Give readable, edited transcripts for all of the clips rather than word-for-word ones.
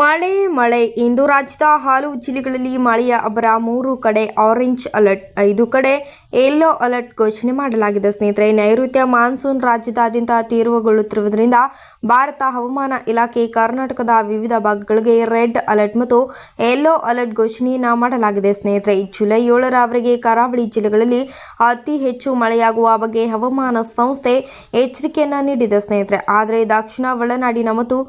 ಮಳೆ ಇಂದು ರಾಜ್ಯದ ಹಲವು ಜಿಲ್ಲೆಗಳಲ್ಲಿ ಮಳೆಯ ಅಬ್ಬರ 3 ಕಡೆ ಆರೆಂಜ್ ಅಲರ್ಟ್ 5 ಕಡೆ ಯೆಲ್ಲೋ ಅಲರ್ಟ್ ಘೋಷಣೆ ಮಾಡಲಾಗಿದೆ. ಸ್ನೇಹಿತರೆ, ನೈಋತ್ಯ ಮಾನ್ಸೂನ್ ರಾಜ್ಯದಾದ್ಯಂತ ತೀವ್ರಗೊಳ್ಳುತ್ತಿರುವುದರಿಂದ ಭಾರತ ಹವಾಮಾನ ಇಲಾಖೆ ಕರ್ನಾಟಕದ ವಿವಿಧ ಭಾಗಗಳಿಗೆ ರೆಡ್ ಅಲರ್ಟ್ ಮತ್ತು ಯೆಲ್ಲೋ ಅಲರ್ಟ್ ಘೋಷಣೆಯನ್ನ ಮಾಡಲಾಗಿದೆ. ಸ್ನೇಹಿತರೆ, ಜುಲೈ 7ರವರೆಗೆ ಕರಾವಳಿ ಜಿಲ್ಲೆಗಳಲ್ಲಿ ಅತಿ ಹೆಚ್ಚು ಮಳೆಯಾಗುವ ಬಗ್ಗೆ ಹವಾಮಾನ ಸಂಸ್ಥೆ ಎಚ್ಚರಿಕೆಯನ್ನ ನೀಡಿದೆ. ಸ್ನೇಹಿತರೆ, ಆದರೆ ದಕ್ಷಿಣ ಒಳನಾಡಿನ ಮತ್ತು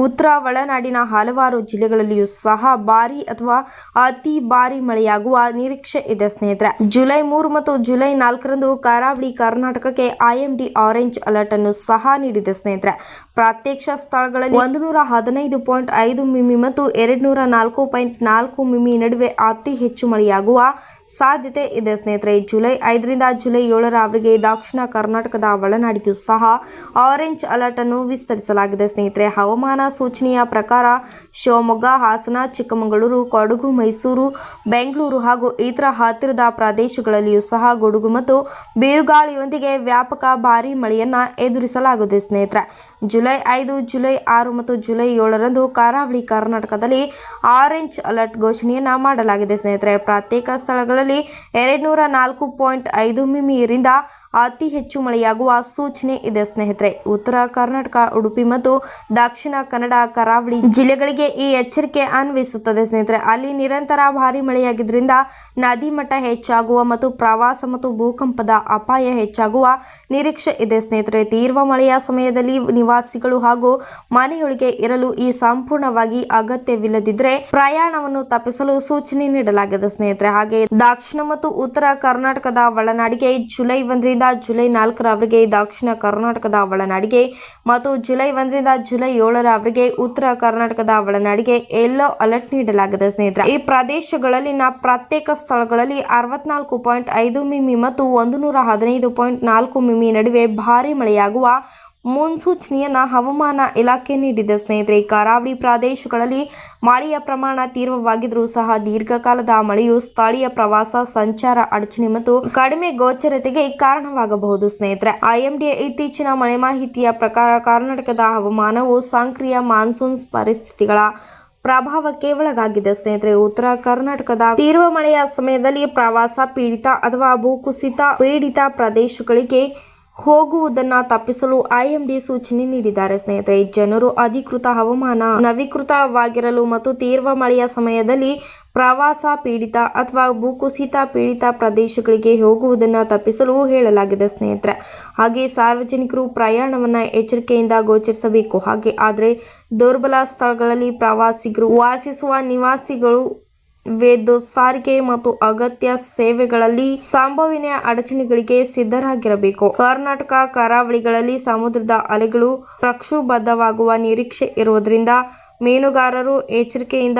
ಉತ್ತರ ಒಳನಾಡಿನ ಹಲವಾರು ಜಿಲ್ಲೆಗಳಲ್ಲಿಯೂ ಸಹ ಭಾರಿ ಅಥವಾ ಅತಿ ಭಾರಿ ಮಳೆಯಾಗುವ ನಿರೀಕ್ಷೆ ಇದೆ. ಸ್ನೇಹಿತರೆ, ಜುಲೈ 3 ಮತ್ತು ಜುಲೈ 4ರಂದು ಕರಾವಳಿ ಕರ್ನಾಟಕಕ್ಕೆ ಐಎಂಡಿ ಆರೆಂಜ್ ಅಲರ್ಟ್ ಅನ್ನು ಸಹ ನೀಡಿದೆ. ಸ್ನೇಹಿತರೆ, ಪ್ರತ್ಯಕ್ಷ ಸ್ಥಳಗಳಲ್ಲಿ 115.5 ಮಿಮಿ ಮತ್ತು 204.4 ಮಿಮಿ ನಡುವೆ ಅತಿ ಹೆಚ್ಚು ಮಳೆಯಾಗುವ ಸಾಧ್ಯತೆ ಇದೆ. ಸ್ನೇಹಿತರೆ, ಜುಲೈ 5ರಿಂದ ಜುಲೈ 7ರವರೆಗೆ ದಕ್ಷಿಣ ಕರ್ನಾಟಕದ ಒಳನಾಡಿಗೂ ಸಹ ಆರೆಂಜ್ ಅಲರ್ಟ್ ಅನ್ನು ವಿಸ್ತರಿಸಲಾಗಿದೆ. ಸ್ನೇಹಿತರೆ, ಹವಾಮಾನ ಸೂಚನೆಯ ಪ್ರಕಾರ ಶಿವಮೊಗ್ಗ, ಹಾಸನ, ಚಿಕ್ಕಮಗಳೂರು, ಕೊಡಗು, ಮೈಸೂರು, ಬೆಂಗಳೂರು ಹಾಗೂ ಇತರ ಹತ್ತಿರದ ಪ್ರದೇಶಗಳಲ್ಲಿಯೂ ಸಹ ಗುಡುಗು ಮತ್ತು ಬಿರುಗಾಳಿಯೊಂದಿಗೆ ವ್ಯಾಪಕ ಭಾರೀ ಮಳೆಯನ್ನ ಎದುರಿಸಲಾಗುತ್ತದೆ. ಸ್ನೇಹಿತರೆ, ಜುಲೈ 5, ಜುಲೈ 6 ಮತ್ತು ಜುಲೈ 7ರಂದು ಕರಾವಳಿ ಕರ್ನಾಟಕದಲ್ಲಿ ಆರೆಂಜ್ ಅಲರ್ಟ್ ಘೋಷಣೆಯನ್ನ ಮಾಡಲಾಗಿದೆ. ಸ್ನೇಹಿತರೆ, ಪ್ರತ್ಯೇಕ ಸ್ಥಳಗಳಲ್ಲಿ 204.5 ಮಿಮಿಯಿಂದ ಅತಿ ಹೆಚ್ಚು ಮಳೆಯಾಗುವ ಸೂಚನೆ ಇದೆ. ಸ್ನೇಹಿತರೆ, ಉತ್ತರ ಕರ್ನಾಟಕ, ಉಡುಪಿ ಮತ್ತು ದಕ್ಷಿಣ ಕನ್ನಡ ಕರಾವಳಿ ಜಿಲ್ಲೆಗಳಿಗೆ ಈ ಎಚ್ಚರಿಕೆ ಅನ್ವಯಿಸುತ್ತದೆ. ಸ್ನೇಹಿತರೆ, ಅಲ್ಲಿ ನಿರಂತರ ಭಾರಿ ಮಳೆಯಾಗಿದ್ದರಿಂದ ನದಿ ಮಟ್ಟ ಹೆಚ್ಚಾಗುವ ಮತ್ತು ಪ್ರವಾಸ ಮತ್ತು ಭೂಕಂಪದ ಅಪಾಯ ಹೆಚ್ಚಾಗುವ ನಿರೀಕ್ಷೆ ಇದೆ. ಸ್ನೇಹಿತರೆ, ತೀವ್ರ ಮಳೆಯ ಸಮಯದಲ್ಲಿ ನಿವಾಸಿಗಳು ಹಾಗೂ ಮನೆಯೊಳಗೆ ಇರಲು ಈ ಸಂಪೂರ್ಣವಾಗಿ ಅಗತ್ಯವಿಲ್ಲದಿದ್ದರೆ ಪ್ರಯಾಣವನ್ನು ತಪ್ಪಿಸಲು ಸೂಚನೆ ನೀಡಲಾಗಿದೆ. ಸ್ನೇಹಿತರೆ, ಹಾಗೆ ದಕ್ಷಿಣ ಮತ್ತು ಉತ್ತರ ಕರ್ನಾಟಕದ ಒಳನಾಡಿಗೆ ಜುಲೈ 1ರಿಂದ ಜುಲೈ 4ರವರೆಗೆ ದಕ್ಷಿಣ ಕರ್ನಾಟಕದ ಒಳನಾಡಿಗೆ ಮತ್ತು ಜುಲೈ 1ರಿಂದ ಜುಲೈ 7ರವರೆಗೆ ಉತ್ತರ ಕರ್ನಾಟಕದ ಒಳನಾಡಿಗೆ ಯೆಲ್ಲೋ ಅಲರ್ಟ್ ನೀಡಲಾಗಿದೆ. ಸ್ನೇಹಿತರೆ, ಈ ಪ್ರದೇಶಗಳಲ್ಲಿನ ಪ್ರತ್ಯೇಕ ಸ್ಥಳಗಳಲ್ಲಿ 64.5 ಮಿಮಿ ಮತ್ತು 115.4 ಮಿಮಿ ನಡುವೆ ಭಾರೀ ಮಳೆಯಾಗುವ ಮುನ್ಸೂಚನೆಯನ್ನ ಹವಾಮಾನ ಇಲಾಖೆ ನೀಡಿದೆ. ಸ್ನೇಹಿತರೆ, ಕರಾವಳಿ ಪ್ರದೇಶಗಳಲ್ಲಿ ಮಳೆಯ ಪ್ರಮಾಣ ತೀವ್ರವಾಗಿದ್ರೂ ಸಹ ದೀರ್ಘಕಾಲದ ಮಳೆಯು ಸ್ಥಳೀಯ ಪ್ರವಾಸ, ಸಂಚಾರ ಅಡಚಣೆ ಮತ್ತು ಕಡಿಮೆ ಗೋಚರತೆಗೆ ಕಾರಣವಾಗಬಹುದು. ಸ್ನೇಹಿತರೆ, ಐಎಂಡಿ ಇತ್ತೀಚಿನ ಮಳೆ ಮಾಹಿತಿಯ ಪ್ರಕಾರ ಕರ್ನಾಟಕದ ಹವಾಮಾನವು ಸಕ್ರಿಯ ಮಾನ್ಸೂನ್ ಪರಿಸ್ಥಿತಿಗಳ ಪ್ರಭಾವಕ್ಕೆ ಒಳಗಾಗಿದೆ. ಸ್ನೇಹಿತರೆ, ಉತ್ತರ ಕರ್ನಾಟಕದ ತೀವ್ರ ಮಳೆಯ ಸಮಯದಲ್ಲಿ ಪ್ರವಾಸ ಪೀಡಿತ ಅಥವಾ ಭೂಕುಸಿತ ಪೀಡಿತ ಪ್ರದೇಶಗಳಿಗೆ ಹೋಗುವುದನ್ನು ತಪ್ಪಿಸಲು ಐಎಂಡಿ ಸೂಚನೆ ನೀಡಿದ್ದಾರೆ. ಸ್ನೇಹಿತರೆ, ಜನರು ಅಧಿಕೃತ ಹವಾಮಾನ ನವೀಕೃತವಾಗಿರಲು ಮತ್ತು ತೀವ್ರ ಮಳೆಯ ಸಮಯದಲ್ಲಿ ಪ್ರವಾಸ ಪೀಡಿತ ಅಥವಾ ಭೂಕುಸಿತ ಪೀಡಿತ ಪ್ರದೇಶಗಳಿಗೆ ಹೋಗುವುದನ್ನು ತಪ್ಪಿಸಲು ಹೇಳಲಾಗಿದೆ. ಸ್ನೇಹಿತರೆ, ಹಾಗೆ ಸಾರ್ವಜನಿಕರು ಪ್ರಯಾಣವನ್ನು ಎಚ್ಚರಿಕೆಯಿಂದ ಗೋಚರಿಸಬೇಕು. ಹಾಗೆ ಆದರೆ ದುರ್ಬಲ ಸ್ಥಳಗಳಲ್ಲಿ ಪ್ರವಾಸಿಗರು ವಾಸಿಸುವ ನಿವಾಸಿಗಳು ಸಾರಿಗೆ ಮತ್ತು ಅಗತ್ಯ ಸೇವೆಗಳಲ್ಲಿ ಸಂಭವನೀಯ ಅಡಚಣೆಗಳಿಗೆ ಸಿದ್ಧರಾಗಿರಬೇಕು. ಕರ್ನಾಟಕ ಕರಾವಳಿಗಳಲ್ಲಿ ಸಮುದ್ರದ ಅಲೆಗಳು ಪ್ರಕ್ಷುಬ್ಧವಾಗುವ ನಿರೀಕ್ಷೆ ಇರುವುದರಿಂದ ಮೀನುಗಾರರು ಎಚ್ಚರಿಕೆಯಿಂದ